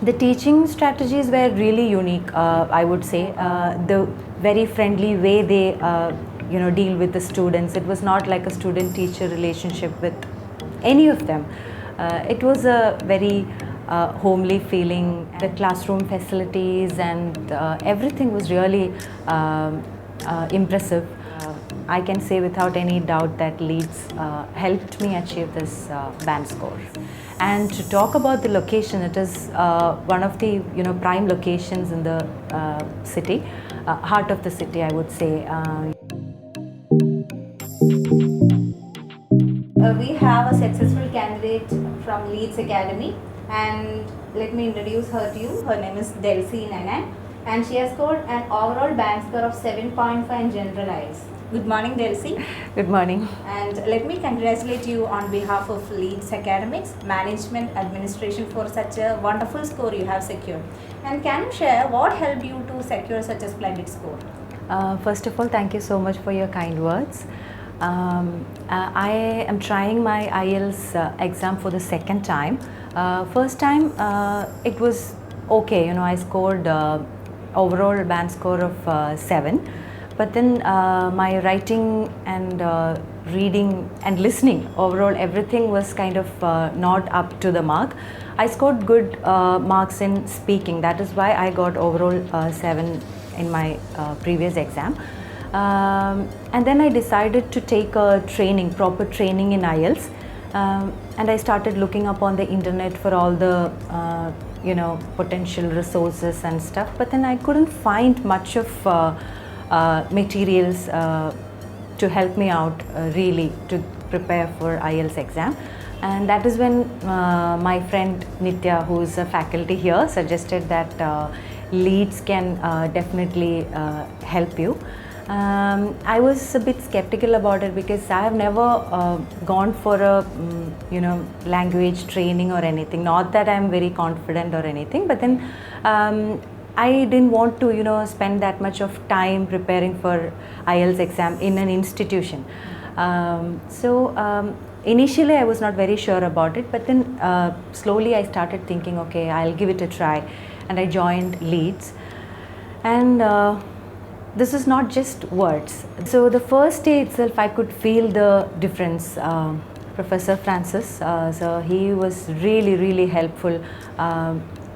The teaching strategies were really unique, I would say. The very friendly way they deal with the students. It was not like a student-teacher relationship with any of them. It was a very homely feeling. The classroom facilities and everything was really impressive. I can say without any doubt that Leeds helped me achieve this band score. And to talk about the location, it is one of the prime locations in the city, heart of the city, I would say. We have a successful candidate from Leeds Academy, and let me introduce her to you. Her name is Delcy Nanan, and she has scored an overall band score of 7.5 in general IELTS. Good morning, Delcy. Good morning. And let me congratulate you on behalf of Leeds Academics, Management, Administration for such a wonderful score you have secured. And can you share what helped you to secure such a splendid score? First of all, thank you so much for your kind words. I am trying my IELTS exam for the second time. First time it was okay, I scored overall band score of 7. But then my writing and reading and listening, overall everything was kind of not up to the mark. I scored good marks in speaking. That is why I got overall 7 in my previous exam. And then I decided to take a training, proper training in IELTS. And I started looking up on the internet for all the potential resources and stuff. But then I couldn't find much of materials to help me out really to prepare for IELTS exam. And that is when my friend Nitya, who is a faculty here, suggested that Leeds can definitely help you. I was a bit skeptical about it because I have never gone for a language training or anything. Not that I'm very confident or anything, but then I didn't want to spend that much of time preparing for IELTS exam in an institution. Initially I was not very sure about it, but then slowly I started thinking, okay, I'll give it a try, and I joined Leeds. And this is not just words. So the first day itself I could feel the difference. Professor Francis, so he was really helpful.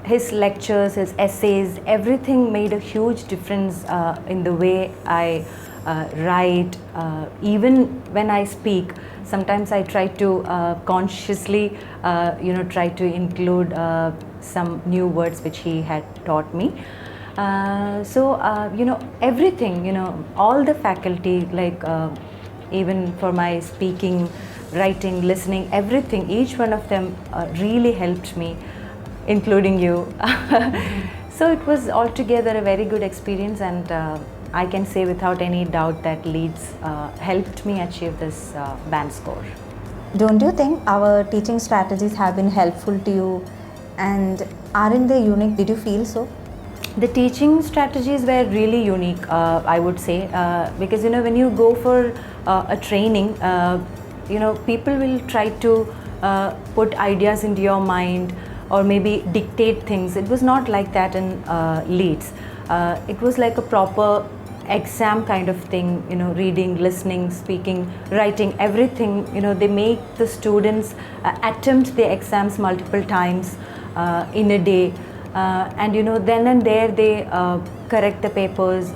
His lectures, his essays, everything made a huge difference in the way I write. Even when I speak, sometimes I try to consciously try to include some new words which he had taught me. Everything, all the faculty, like even for my speaking, writing, listening, everything, each one of them really helped me, including you. So it was altogether a very good experience, and I can say without any doubt that Leeds helped me achieve this band score. Don't you think our teaching strategies have been helpful to you, and aren't they unique? Did you feel so? The teaching strategies were really unique, I would say, because when you go for a training, people will try to put ideas into your mind or maybe dictate things. It was not like that in Leeds. It was like a proper exam kind of thing, reading, listening, speaking, writing, everything. They make the students attempt the exams multiple times in a day. And then and there they correct the papers,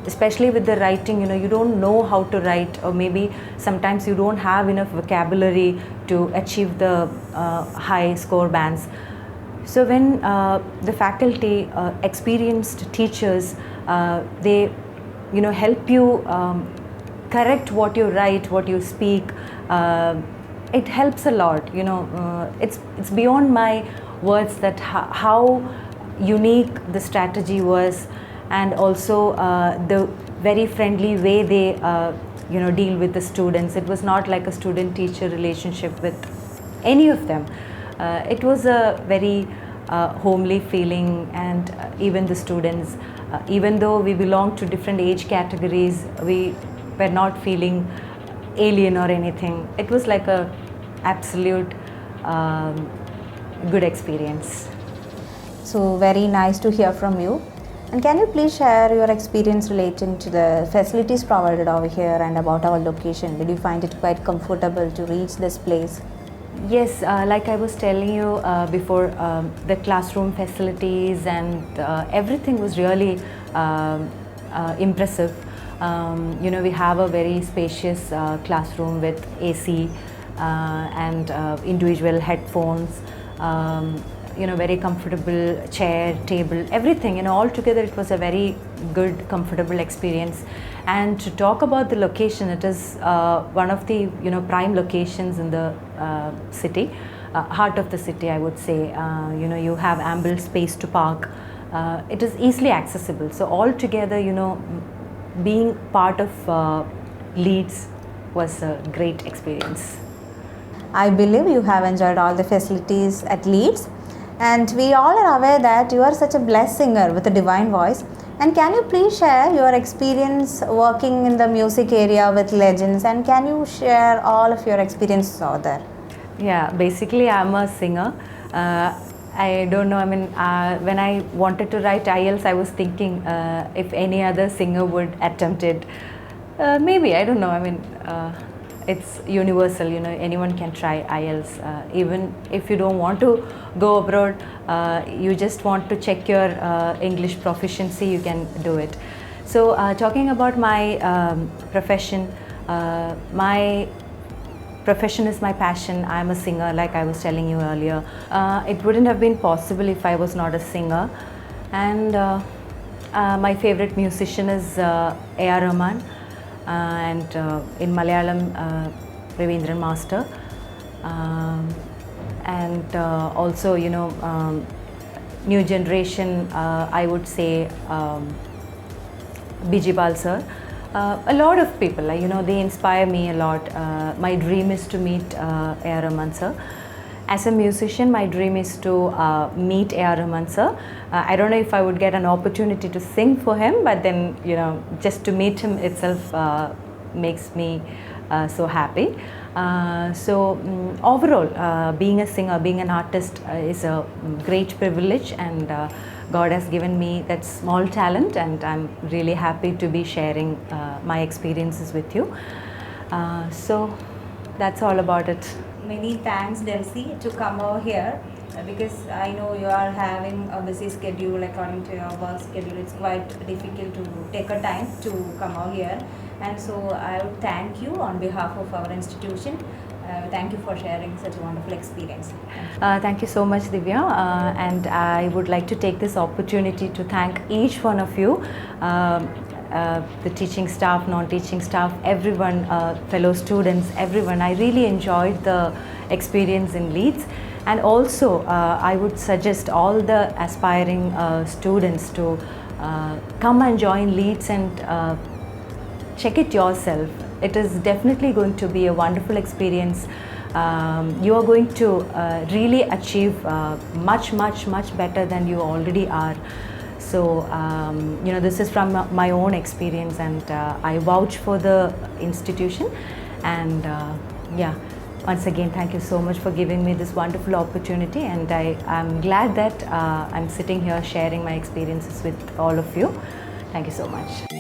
especially with the writing. You don't know how to write, or maybe sometimes you don't have enough vocabulary to achieve the high score bands. So when the faculty, experienced teachers, they help you correct what you write, what you speak, it helps a lot. It's beyond my words that how unique the strategy was, and also the very friendly way they deal with the students. It was not like a student-teacher relationship with any of them. It was a very homely feeling, and even the students, even though we belong to different age categories, we were not feeling alien or anything. It was like a absolute good experience. So very nice to hear from you. And can you please share your experience relating to the facilities provided over here and about our location? Did you find it quite comfortable to reach this place? Yes, like I was telling you before, the classroom facilities and everything was really impressive. We have a very spacious classroom with AC and individual headphones. Very comfortable chair, table, everything. All together it was a very good, comfortable experience. And to talk about the location, it is one of the prime locations in the city, heart of the city, I would say. You have ample space to park. It is easily accessible. So altogether, being part of Leeds was a great experience. I believe you have enjoyed all the facilities at Leeds, and we all are aware that you are such a blessed singer with a divine voice. And can you please share your experience working in the music area with legends, and can you share all of your experiences over there? Yeah, basically I'm a singer. I don't know, when I wanted to write IELTS, I was thinking if any other singer would attempt it. Maybe, I don't know, it's universal, anyone can try IELTS. Even if you don't want to go abroad, you just want to check your English proficiency, you can do it. So talking about my profession, my profession is my passion. I'm a singer, like I was telling you earlier. It wouldn't have been possible if I was not a singer. And my favorite musician is A.R. Rahman. And in Malayalam, Ravindran Master, and also new generation, I would say Bijibal sir. A lot of people, they inspire me a lot. My dream is to meet A.R. Rahman sir. As a musician, my dream is to meet A.R. Rahman sir. I don't know if I would get an opportunity to sing for him, but then, just to meet him itself makes me so happy. Overall, being a singer, being an artist is a great privilege, and God has given me that small talent, and I'm really happy to be sharing my experiences with you. So that's all about it. Many thanks, Delcy, to come over here, because I know you are having a busy schedule according to your work schedule. It's quite difficult to take a time to come over here, and so I would thank you on behalf of our institution. Thank you for sharing such a wonderful experience. Thank you so much, Divya, and I would like to take this opportunity to thank each one of you. The teaching staff, non-teaching staff, everyone, fellow students, everyone. I really enjoyed the experience in Leeds, and also I would suggest all the aspiring students to come and join Leeds and check it yourself. It is definitely going to be a wonderful experience. You are going to really achieve much better than you already are. So, this is from my own experience, and I vouch for the institution. And once again, thank you so much for giving me this wonderful opportunity. And I'm glad that I'm sitting here sharing my experiences with all of you. Thank you so much.